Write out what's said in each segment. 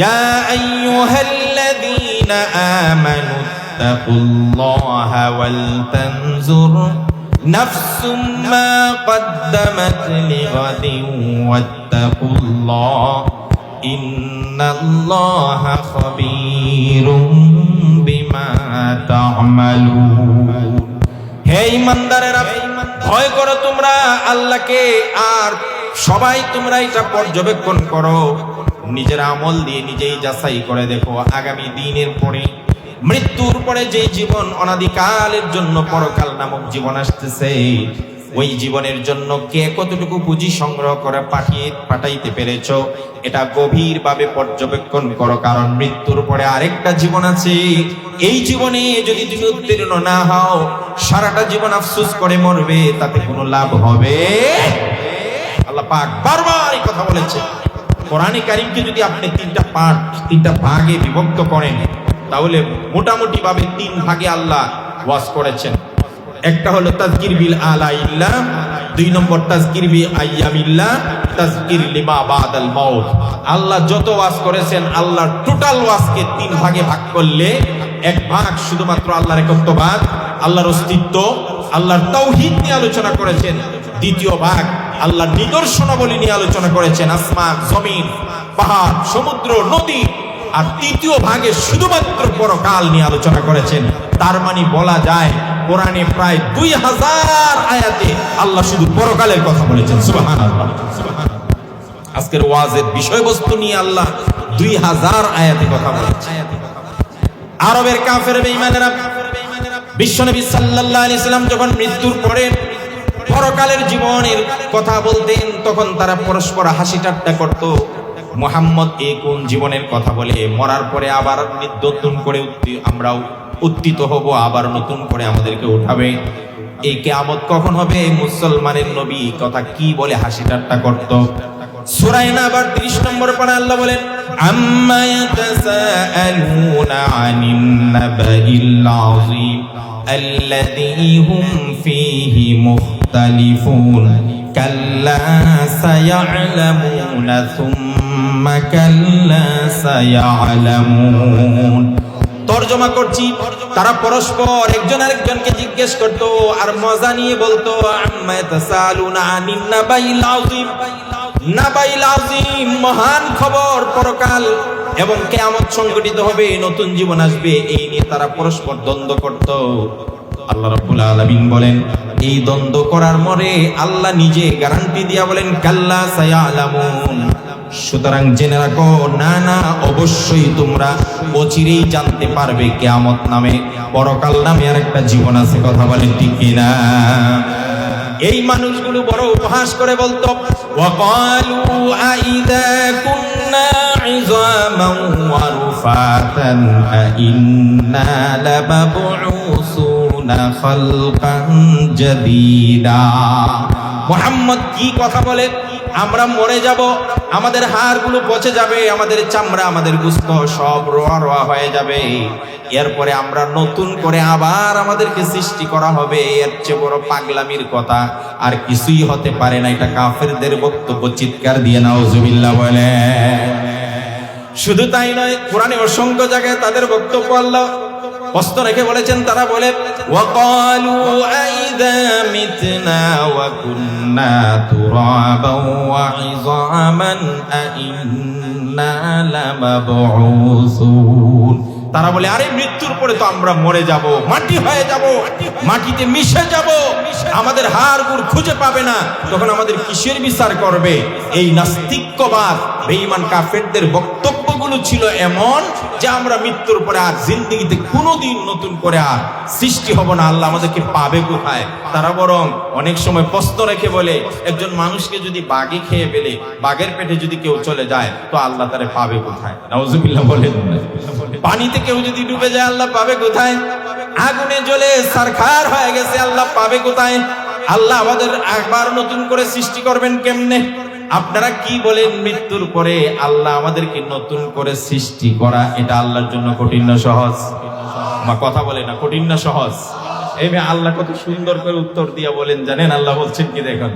ইয়া আইয়ুহাল্লাযীনা আমানু তাকুল্লাহা ওয়াল তানজুর নাফসুম মা কদ্দামাত লিগাদিন ওয়াত্তাকুল্লাহ ইন্নাল্লাহা খাবীরুম বিমা তা'মালুন। হে ঈমানদারেরা, ভয় করো তোমরা আল্লাহকে, আর সবাই তোমরা এটা পর্যবেক্ষণ করো, নিজের আমল দিয়ে নিজেই যাচাই করে দেখো আগামী দিনের পরে, মৃত্যুর পরে যে জীবন অনাদিকালের জন্য পরকাল নামক জীবন আসতেছে, ওই জীবনের জন্য কে কতটুকু পুঁজি সংগ্রহ করে পাঠাইতে পেরেছো, এটা গভীরভাবে পর্যবেক্ষণ করো। কারণ মৃত্যুর পরে আরেকটা জীবন আছে। এই জীবনে যদি তুমি উত্তীর্ণ না হও, সারাটা জীবন আফসোস করে মরবে, তাতে কোনো লাভ হবে? আল্লাহ পাক বারবার এই কথা বলেছে। কোরআনে কারীমকে যদি আপনি তিনটা ভাগে বিভক্ত করেন, তাহলে মোটামুটি ভাবে 3 ভাগে আল্লাহ ওয়াজ করেছেন। একটা হলো তাযকির বিল আলাইল্লাহ, 2 নম্বর তাযকির বি আইয়ামিল্লাহ, তাযকির লিমা বাদাল মাউত। আল্লাহ যত ওয়াজ করেছেন, আল্লাহর টোটাল ওয়াজকে 3 ভাগে ভাগ করলে 1 ভাগ শুধুমাত্র আল্লাহর একত্ববাদ, আল্লাহর অস্তিত্ব, আল্লাহর তাওহীদ নিয়ে আলোচনা করেছেন। 2য় ভাগ আল্লাহর নিদর্শনাবলী নিয়ে আলোচনা করেছেন, আসমান, জমিন, পাহাড়, সমুদ্র, নদী। আর 3য় ভাগে শুধুমাত্র পরকাল নিয়ে আলোচনা করেছেন। তার মানে বলা যায় কোরআনে প্রায় 2000 আয়াতে আল্লাহ শুধু পরকালের কথা বলেছেন। সুবহানাল্লাহ। আজকের ওয়াজের বিষয়বস্তু নিয়ে আল্লাহ 2000 আয়াতে কথা বলেছেন। আরবের কাফের বেঈমানেরা বিশ্বনবী সাল্লাল্লাহু আলাইহি সাল্লাম যখন মৃত্যুর পরে পরকালের জীবনের কথা বলতেন, তখন তারা পরস্পর হাসি ঠাট্টা করত। মুহাম্মদ এই কোন জীবনের কথা বলে? মরার পরে আবার নতুন করে আমরাও উত্থিত হব, আবার নতুন করে আমাদেরকে উঠাবে। এই কিয়ামত কখন হবে? মুসলমানের নবী কথা কি বলে হাসি ঠাট্টা করত। সূরা আবার 30 নম্বর পারা আল্লাহ বলেন, আম্মা ইয়াতাসাআলুনা আনিন নাবাইল আযীম আল্লাযী হুম ফীহি মুখতালিফুন কাল্লা সায়া'লামুনা সুম্মা কাল্লা সায়া'লামুন। তরজমা করছি, তারা পরস্পর একজন আরেকজনকে জিজ্ঞেস করত আর মজা নিয়ে বলতো, আম্মা ইয়াতাসাআলুনা আনিন নাবাইল আযীম। নাবাইল আযীম, মহান খবর, পরকাল এবং কিয়ামত সংঘটিত হবে, নতুন জীবন আসবে, এই নিয়ে তারা পরস্পর দ্বন্দ্ব করত। আল্লাহ রাব্বুল আলামিন বলেন, এই দ্বন্দ্ব করার মরে আল্লাহ নিজে গ্যারান্টি দিয়া বলেন, কাল্লা সায়া'লামুন। সুতরাং জেনে রাখো, না না, অবশ্যই তোমরা অচিরেই জানতে পারবে কিয়ামত নামে, পরকাল নামে আর একটা জীবন আছে। কথা বলেন ঠিক কিনা? এই মানুষগুলো বড় উপহাস করে বলতো, ওয়াকালু আইযা কুন্না ইযামান ওয়া রুফাতান আইন্না লামাবউসুনা খালকান জাদীদা। মুহাম্মদ কি কথা বলে? আমরা মরে যাব, আমাদের হাড়গুলো পচে যাবে, আমাদের চামড়া, আমাদের গোশত সব রোয়া রোয়া হয়ে যাবে, এরপরে আমরা নতুন করে আবার আমাদেরকে সৃষ্টি করা হবে। এর চেয়ে বড় পাগলামির কথা আর কিছুই হতে পারে না। এটা কাফেরদের বক্তব্য। চিৎকার দিয়ে নাউজুবিল্লাহ বলে। শুধু তাই নয়, কোরআনে অসংখ্য জায়গায় তাদের বক্তব্য আল্লাহ প্রশ্ন রেখে বলেছেন। তারা বলে, ওয়াকালু আইযা মিতনা ওয়া কুন্না তুরাবান ওয়া ইযামান আইন্না লামাবউসুন। তারা বলে, আরে মৃত্যুর পরে তো আমরা মরে যাব, মাটি হয়ে যাব, মাটিতে মিশে যাব, আমাদের হাড়গুড় খুঁজে পাবে না, তখন আমাদের কিসের বিচার করবে? এই নাস্তিক্যবাদ বেঈমান কাফেরদের বক্তব্যগুলো ছিল এমন যে আমরা মৃত্যুর পরে আর জিন্দেগিতে কোনোদিন নতুন করে আর সৃষ্টি হব না, আল্লাহ আমাদেরকে পাবে কোথায়? তারা বরং অনেক সময় প্রশ্ন রেখে বলে, একজন মানুষকে যদি বাঘে খেয়ে ফেলে, বাঘের পেটে যদি কেউ চলে যায়, তো আল্লাহ তারে পাবে কোথায়? নাউজুবিল্লাহ বলেন। পানিতে কেউ যদি ডুবে যায়, আল্লাহ পাবে কোথায়? আগুনে জ্বলে সারখার হয়ে গেছে, আল্লাহ পাবে কোথায়? আল্লাহ আমাদের একবার নতুন করে সৃষ্টি করবেন কেমনে? আপনারা কি বলেন, মৃত্যুর পরে আল্লাহ আমাদেরকে নতুন করে সৃষ্টি করা এটা আল্লাহর জন্য কঠিন না সহজ? মা কথা বলে না, কঠিন না সহজ? এই আল্লাহ কত সুন্দর করে উত্তর দিয়া বলেন জানেন? আল্লাহ বলছেন কি দেখুন,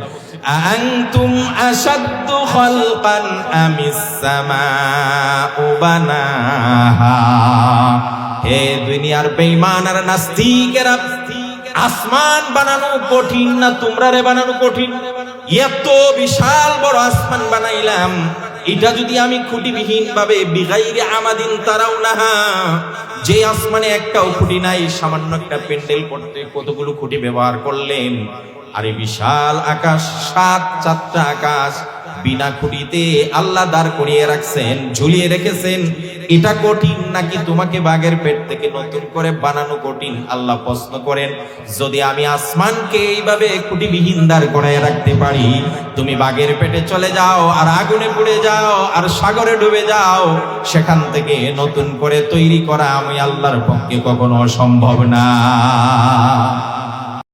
আনতুম আশাদ্দু খালকান আমিস সামাউ বানাহা। হে দুনিয়ার বেঈমান আর নাস্তিকেরা, আসমান বানানো কঠিন না তোমরা রে বানানো কঠিন? এত বিশাল বড় আসমান বানাইলাম, এটা যদি আমি খুঁটিবিহীন ভাবে বিগাইরে আমাদিন তারাউনাহা, যে আসমানে একটাও খুঁটি নাই, সামান্য একটা প্যান্ডেল করতে কতগুলো খুঁটি ব্যবহার করলেন। আর এই বিশাল আকাশ, 7 আকাশ বিনা খুঁটিতে আল্লাহ দাঁড় করিয়ে রাখছেন, ঝুলিয়ে রেখেছেন। এটা কঠিন নাকি তোমাকে বাঘের পেট থেকে নতুন করে বানানো কঠিন? আল্লাহ প্রশ্ন করেন, যদি আমি আসমানকে এইভাবে খুঁটিবিহীন দাঁড় করায় রাখতে পারি, তুমি বাঘের পেটে চলে যাও আর আগুনে পুড়ে যাও আর সাগরে ডুবে যাও, সেখান থেকে নতুন করে তৈরি করা আমি আল্লাহর পক্ষে কখনো সম্ভব না।